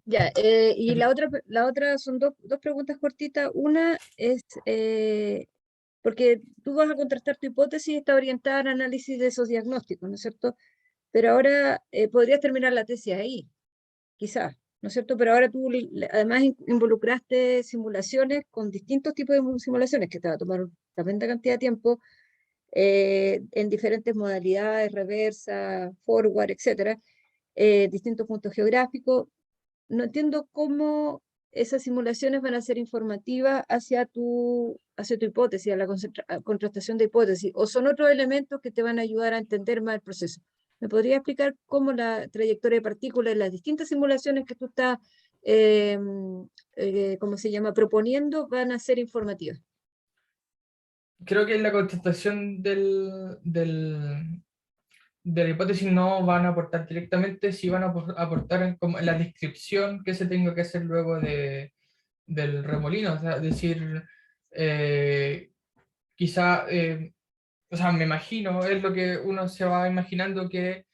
Ya, y la otra son dos preguntas cortitas. Una es, porque tú vas a contrastar tu hipótesis y está orientada al análisis de esos diagnósticos, ¿no es cierto? Pero ahora podrías terminar la tesis ahí, quizás, ¿no es cierto? Pero ahora tú además involucraste simulaciones con distintos tipos de simulaciones que te va a tomar una tremenda cantidad de tiempo, en diferentes modalidades, reversa, forward, etcétera, distintos puntos geográficos. No entiendo cómo esas simulaciones van a ser informativas hacia tu hipótesis, a la contrastación de hipótesis, o son otros elementos que te van a ayudar a entender más el proceso. ¿Me podría explicar cómo la trayectoria de partículas en las distintas simulaciones que tú estás, ¿cómo se llama?, proponiendo, van a ser informativas? Creo que en la contestación de la hipótesis no van a aportar directamente, sí van a aportar como en la descripción que se tenga que hacer luego del remolino. O sea, decir, eh, quizá, o sea, me imagino, es lo que uno se va imaginando, que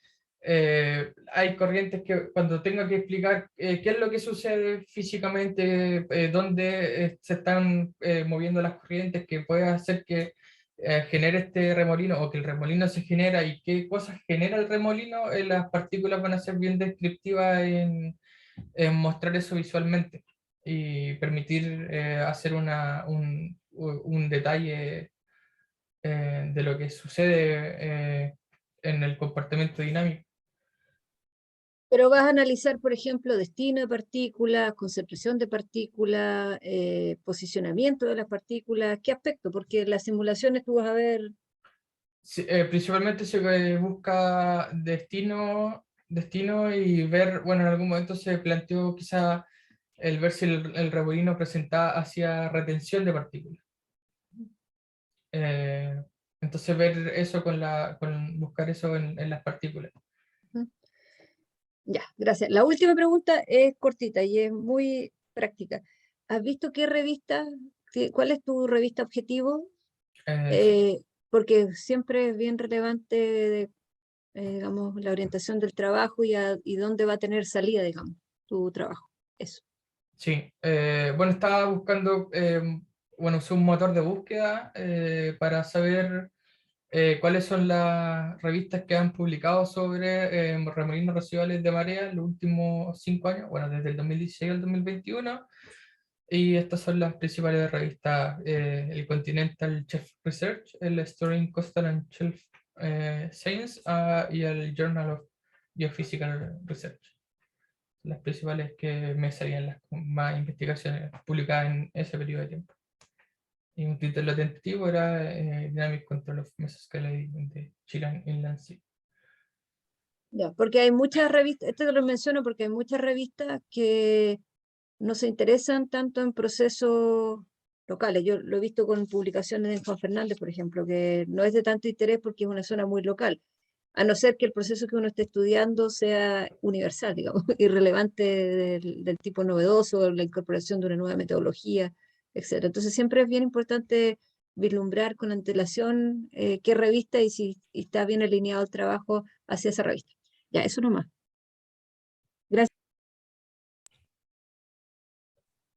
hay corrientes que cuando tenga que explicar qué es lo que sucede físicamente, dónde se están moviendo las corrientes, que puede hacer que genere este remolino, o que el remolino se genera, y qué cosas genera el remolino, las partículas van a ser bien descriptivas en mostrar eso visualmente, y permitir hacer un detalle de lo que sucede en el comportamiento dinámico. Pero vas a analizar, por ejemplo, destino de partículas, concentración de partículas, posicionamiento de las partículas, ¿qué aspecto? Porque en las simulaciones tú vas a ver. Sí, principalmente se busca destino, y ver, bueno, en algún momento se planteó quizá el ver si el remolino presentaba hacia retención de partículas. Eh, entonces ver eso buscar eso en las partículas. Ujú. Ya, gracias. La última pregunta es cortita y es muy práctica. ¿Has visto qué revista, cuál es tu revista objetivo? Eh, Porque siempre es bien relevante digamos, la orientación del trabajo y dónde va a tener salida, digamos, tu trabajo. Eso. Sí, bueno, estaba buscando, bueno, usé un motor de búsqueda para saber cuáles son las revistas que han publicado sobre remolinos residuales de marea en los últimos 5 años, bueno, desde el 2016 al 2021, y estas son las principales revistas, el Continental Shelf Research, el Storing Coastal and Shelf Science, y el Journal of Geophysical Research. Las principales que me salían las más investigaciones publicadas en ese periodo de tiempo. Y un título tentativo era Dynamic Control of Mesoscale de Chilean Inland Sea. Ya, porque hay muchas revistas, esto te lo menciono porque hay muchas revistas que no se interesan tanto en procesos locales. Yo lo he visto con publicaciones de Juan Fernández, por ejemplo, que no es de tanto interés porque es una zona muy local, a no ser que el proceso que uno esté estudiando sea universal, digamos, irrelevante del tipo novedoso, la incorporación de una nueva metodología, etc. Entonces siempre es bien importante vislumbrar con antelación qué revista y si está bien alineado el trabajo hacia esa revista. Ya, eso nomás. Gracias.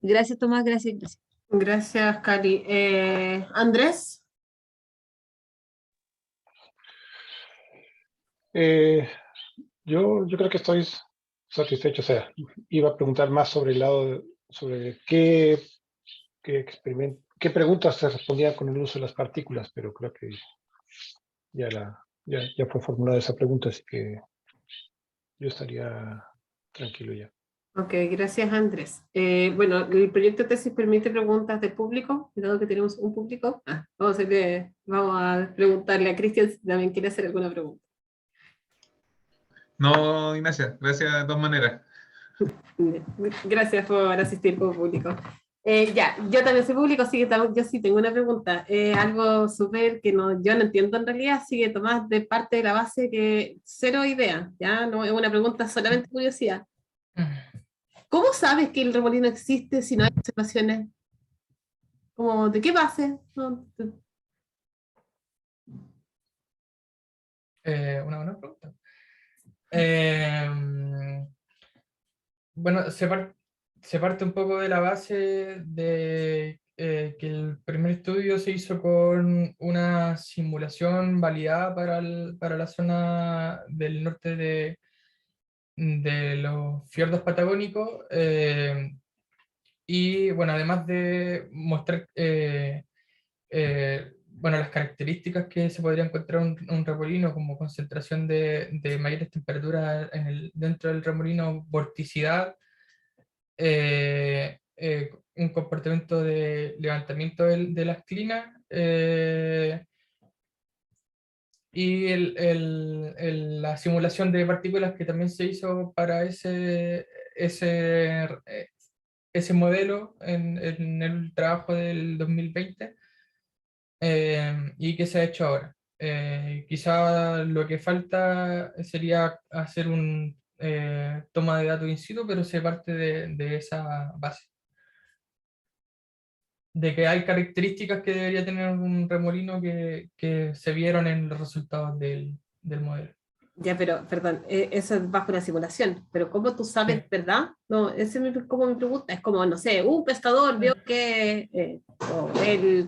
Gracias, Tomás, gracias. Gracias, Cari. Andrés. Yo creo que estoy satisfecho. O sea, iba a preguntar más sobre el lado, sobre qué preguntas se respondían con el uso de las partículas, pero creo que ya fue formulada esa pregunta, así que yo estaría tranquilo ya. Ok, gracias, Andrés. Bueno, el proyecto de tesis permite preguntas del público, dado que tenemos un público. Vamos a preguntarle a Cristian si también quiere hacer alguna pregunta. No, Ignacia, gracias de todas maneras. Gracias por asistir como público. Ya, yo también soy público, así que yo sí tengo una pregunta. Algo súper que yo no entiendo en realidad, así que Tomás, de parte de la base que cero idea, ¿ya? No es una pregunta, solamente curiosidad. ¿Cómo sabes que el remolino existe si no hay observaciones? ¿Cómo, de qué base? Una buena pregunta. Bueno, se parte un poco de la base de que el primer estudio se hizo con una simulación validada para la zona del norte de los fiordos patagónicos, y bueno, además de mostrar bueno, las características que se podría encontrar un remolino, como concentración de mayores temperaturas dentro del remolino, vorticidad, un comportamiento de levantamiento de las clinas, y la simulación de partículas que también se hizo para ese modelo en el trabajo del 2020, y que se ha hecho ahora. Quizá lo que falta sería hacer un toma de datos in situ, pero se parte de esa base. De que hay características que debería tener un remolino que se vieron en los resultados del modelo. Ya, pero, perdón, eso es bajo la simulación, pero ¿cómo tú sabes, Sí. verdad? No, esa es como mi pregunta, es como, no sé, un pescador vio que, o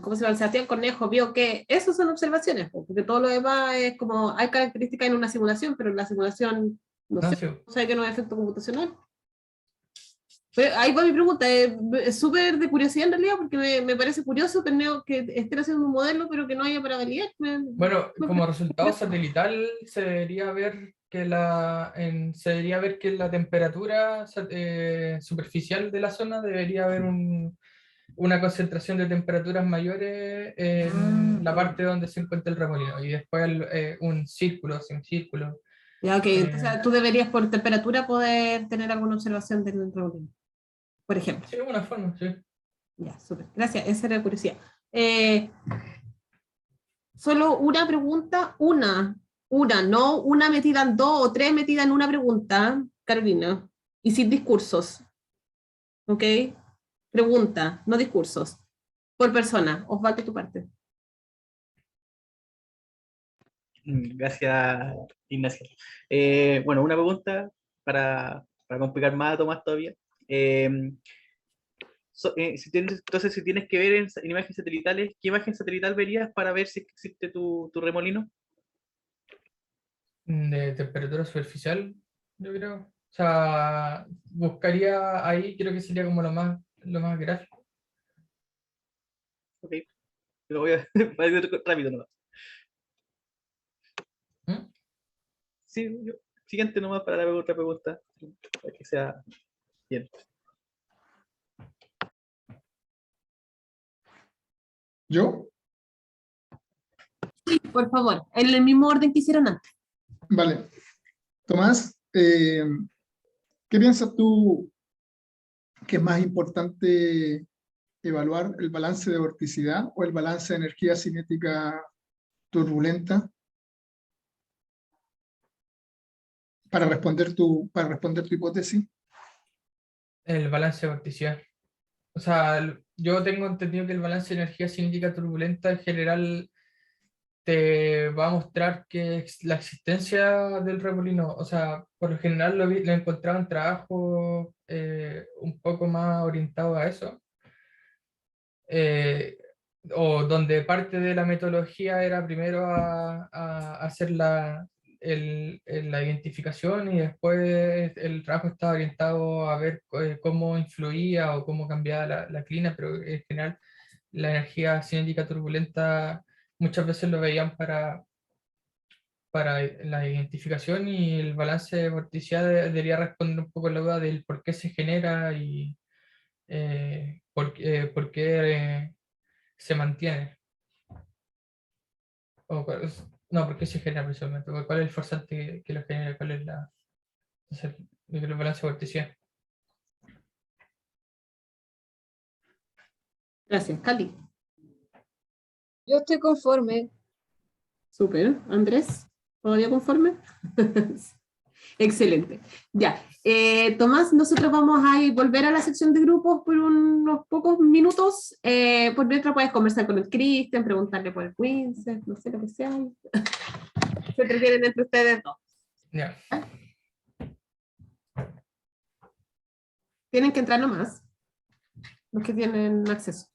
¿cómo se llama? Sebastián Cornejo vio que, esas son observaciones, porque todo lo demás es como, hay características en una simulación, pero en la simulación, no sé, Sí. no sé que no es efecto computacional. Pero ahí va mi pregunta, es súper de curiosidad en realidad, porque me parece curioso tener que estén haciendo un modelo, pero que no haya para validar. Bueno, como resultado satelital se debería ver que la temperatura superficial de la zona debería haber una concentración de temperaturas mayores en la parte donde se encuentra el remolino, y después un círculo, sin círculo. Ya, ok, entonces tú deberías por temperatura poder tener alguna observación del remolino, por ejemplo. Sí, de alguna forma, sí. Ya, súper. Gracias, esa era la curiosidad. Solo una pregunta, una, no una metida en dos o tres metidas en una pregunta, Carolina, y sin discursos. ¿Ok? Pregunta, no discursos. Por persona. Osvaldo, tu parte. Gracias, Ignacia. Bueno, una pregunta para complicar más a Tomás todavía. Entonces, si tienes que ver en imágenes satelitales, ¿qué imagen satelital verías para ver si existe tu remolino? De temperatura superficial, yo creo. O sea, buscaría ahí, creo que sería como lo más gráfico. Ok, lo voy a voy a ir rápido nomás. ¿Mm? Sí, siguiente nomás para la otra pregunta, para que sea bien. ¿Yo? Por favor, en el mismo orden que hicieron antes. Vale. Tomás, ¿qué piensas tú que es más importante evaluar, el balance de vorticidad o el balance de energía cinética turbulenta para responder tu hipótesis? El balance de vorticidad. O sea, yo tengo entendido que el balance de energía cinética turbulenta en general te va a mostrar que la existencia del remolino, o sea, por lo general lo he encontrado en trabajos un poco más orientados a eso, eh, o donde parte de la metodología era primero a hacer la identificación y después el trabajo estaba orientado a ver cómo influía o cómo cambiaba la clima, pero en general la energía cinética turbulenta muchas veces lo veían para la identificación, y el balance de vorticidad debería responder un poco la duda del por qué se genera y por qué se mantiene. O no, por qué se genera precisamente. ¿Cuál es el forzante que lo genera? ¿Cuál es el balance de vorticidad? Gracias, Cali. Yo estoy conforme. Súper. Andrés, ¿todavía conforme? Excelente. Ya. Tomás, nosotros vamos a volver a la sección de grupos por unos pocos minutos. Por mientras puedes conversar con el Cristian, preguntarle por el Winsett, no sé lo que sea. Se entretienen entre ustedes dos. Ya. Tienen que entrar nomás, los que tienen acceso.